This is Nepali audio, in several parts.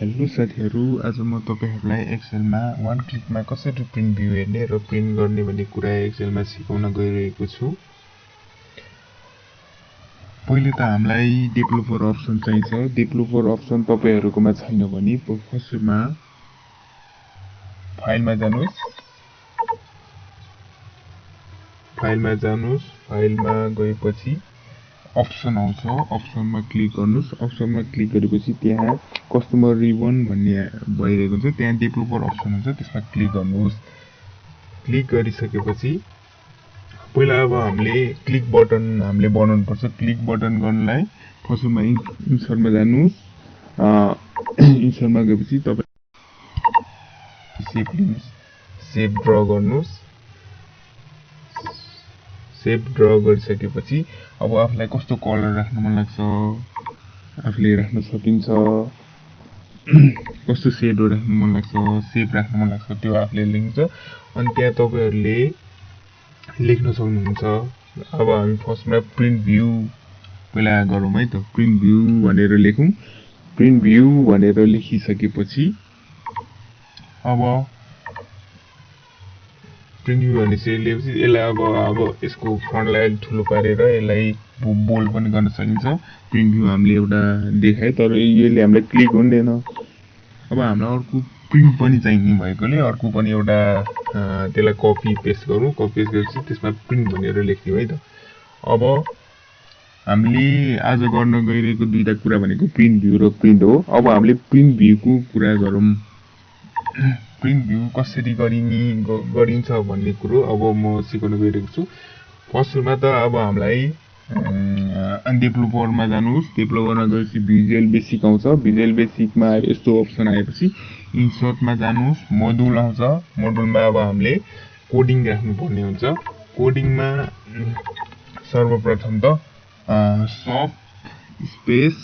हेलो साथीहरु, आज म तपाईहरुलाई एक्सेलमा वन क्लिकमा कसरी प्रिन्ट भ्यू हेर्ने र प्रिन्ट गर्ने भन्ने कुरा एक्सेलमा सिकाउन गइरहेको छु। पहिले त हामीलाई डेभलपर अप्सन चाहिन्छ। डेभलपर अप्सन तपाईहरुकोमा छैन भने फर्स्टमा फाइलमा जानुस्। फाइलमा गएपछि अप्सन आउँछ, अप्सनमा क्लिक गर्नुस्। अप्सनमा क्लिक गरेपछि त्यहाँ कस्टमर रिबन भन्ने भइरहेको हुन्छ, त्यहाँ डेभलपर अप्सन हुन्छ, त्यसमा क्लिक गर्नुस्। क्लिक गरिसकेपछि पहिला अब हामीले क्लिक बटन बनाउनु पर्छ। क्लिक बटन गर्नलाई फर्स्टमा इन्सर्टमा जानुस्। इन्सर्टमा गएपछि तपाई सेप ड्रा गर्नुस्। सेप ड्रा गरिसकेपछि अब आफुलाई कस्तो कलर राख्न मन लाग्छ आफुले राख्न सकिन्छ। कस्तो सेडो राख्न मन लाग्छ, सेप राख्न मन लाग्छ, त्यो आफुले लेख्नुहुन्छ। अनि त्यहाँ तपाईहरुले लेख्न सक्नुहुन्छ। अब हामी फर्स्टमा प्रिन्ट भ्यू पहिला गरौँ है त। प्रिन्ट भ्यू भनेर लेखौं। प्रिन्ट भ्यू भनेर लेखिसकेपछि अब प्रिन्ट भ्यू भनेपछि यसलाई अब यसको फ्रन्टलाई ठुलो पारेर यसलाई बोल्ड पनि गर्न सकिन्छ। प्रिन्ट भ्यू हामीले एउटा देखाए, तर यसले हामीलाई क्लिक हुँदैन। अब हामीलाई अर्को प्रिन्ट पनि चाहिने भएकोले अर्को पनि एउटा त्यसलाई कपी पेस्ट गरौँ। कपी पेस्ट गरेपछि त्यसमा प्रिन्ट भनेर लेख्दियौ है त। अब हामीले आज गर्न गइरहेको दुईटा कुरा भनेको प्रिन्ट भ्यू र प्रिन्ट हो। अब हामीले प्रिन्ट भ्यूको कुरा गरौँ। प्रिन्ट भ्यू कसरी गरिन्छ भन्ने कुरो अब म सिकाउन गइरहेको छु। फर्स्टमा त अब हामीलाई डेभलपरमा जानुस्। डेभलपरमा गएपछि भिजुअल बेसिक आउँछ। भिजुअल बेसिकमा यस्तो अप्सन आएपछि इन्सर्टमा जानुस्। मोडुल आउँछ। मोडुलमा अब हामीले कोडिङ राख्नु पर्ने हुन्छ। कोडिङमा सर्वप्रथम त sub space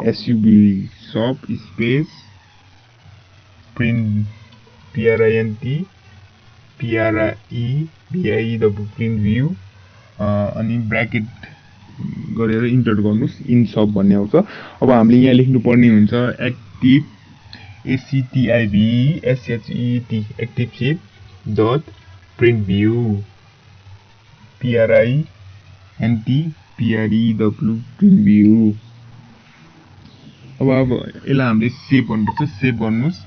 S U B sub space print PRINT print view अनि ब्र्याकेट गरेर इन्टर गर्नुस्। इन सब भन्ने आउँछ। अब हामीले यहाँ लेख्नु पर्ने हुन्छ active ACTIVE active set dot print view PRINT print view. अब यसलाई हामीले सेभ गर्नुपर्छ। सेभ गर्नुस्।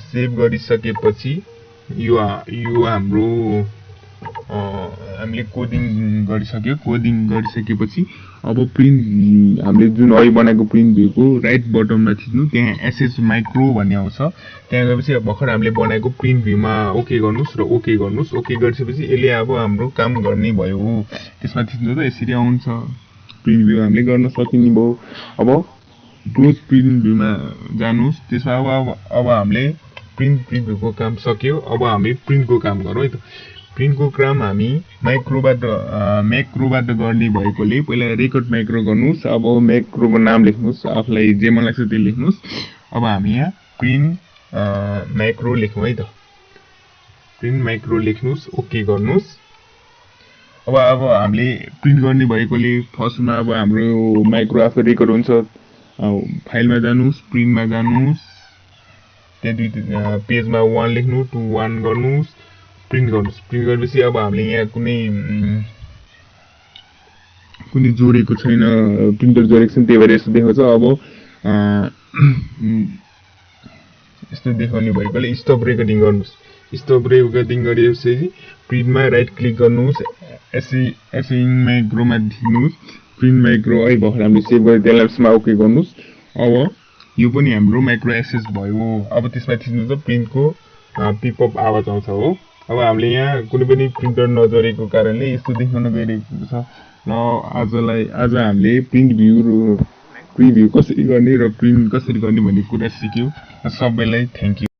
सेभ गरिसकेपछि यो हाम्रो हामीले कोडिङ गरिसक्यो। कोडिङ गरिसकेपछि अब प्रिन्ट हामीले जुन अहिले बनाएको प्रिन्ट भ्यूको राइट बटनमा थिच्नु, त्यहाँ एसएच माइक्रो भन्ने आउँछ। त्यहाँ गएपछि भर्खर हामीले बनाएको प्रिन्ट भ्यूमा ओके गर्नुस् र ओके गर्नुस्। ओके गरिसकेपछि यसले अब हाम्रो काम गर्ने भयो। त्यसमा थिच्नु त यसरी आउँछ। प्रिन्ट भ्यू हामीले गर्न सकिने भयो। अब क्लोज प्रिन्ट भ्यूमा जानुस्। त्यसमा अब हामीले प्रिन्ट भ्यूको काम सक्यो। अब हामी प्रिन्टको काम गरौँ है त। प्रिन्टको काम हामी म्याक्रोबाट गर्ने भएकोले पहिला रेकर्ड म्याक्रो गर्नुस्। अब म्याक्रोको नाम लेख्नुस्। आफुलाई जे मन लाग्छ त्यो लेख्नुस्। अब हामी यहाँ प्रिन्ट म्याक्रो लेखौँ है त। Print macro लेख्नुस्। ओके गर्नुस्। अब हामीले प्रिन्ट गर्ने भएकोले फर्स्टमा अब हाम्रो माइक्रो आफै रेकर्ड हुन्छ। फाइलमा जानुस्। प्रिन्टमा जानुस्। त्यहाँ दुई पेजमा 1 लेख्नु, 2 1 गर्नुस्। प्रिन्ट गर्नुस्। प्रिन्ट गरेपछि अब हामीले यहाँ कुनै जोडेको छैन, प्रिन्टर जोडेको छैन, त्यही भएर यस्तो देखाउँछ। अब यस्तो देखाउने भएकोले स्टप रेकर्डिङ गर्नुस्। स्टप रेकर्डिङ गरेपछि प्रिन्टमा राइट क्लिक गर्नुस्। एसिङ माइक्रोमा थिच्नुस्। प्रिन्ट माइक्रो अहिले भर्खर हामीले सेभ गरेर त्यसलाई ओके गर्नुस्। अब यो पनि हाम्रो माइक्रो एक्सेस भयो। अब त्यसमा थिच्नु त प्रिन्टको पिपअप आवाज आउँछ हो। अब हामीले यहाँ कुनै पनि प्रिन्टर नजोडेको कारणले यस्तो देखाउन गइरहेको छ। र आज हामीले प्रिन्ट भ्यू कसरी गर्ने र प्रिन्ट कसरी गर्ने भन्ने कुरा सिक्यौं। सबैलाई थ्यांक यू।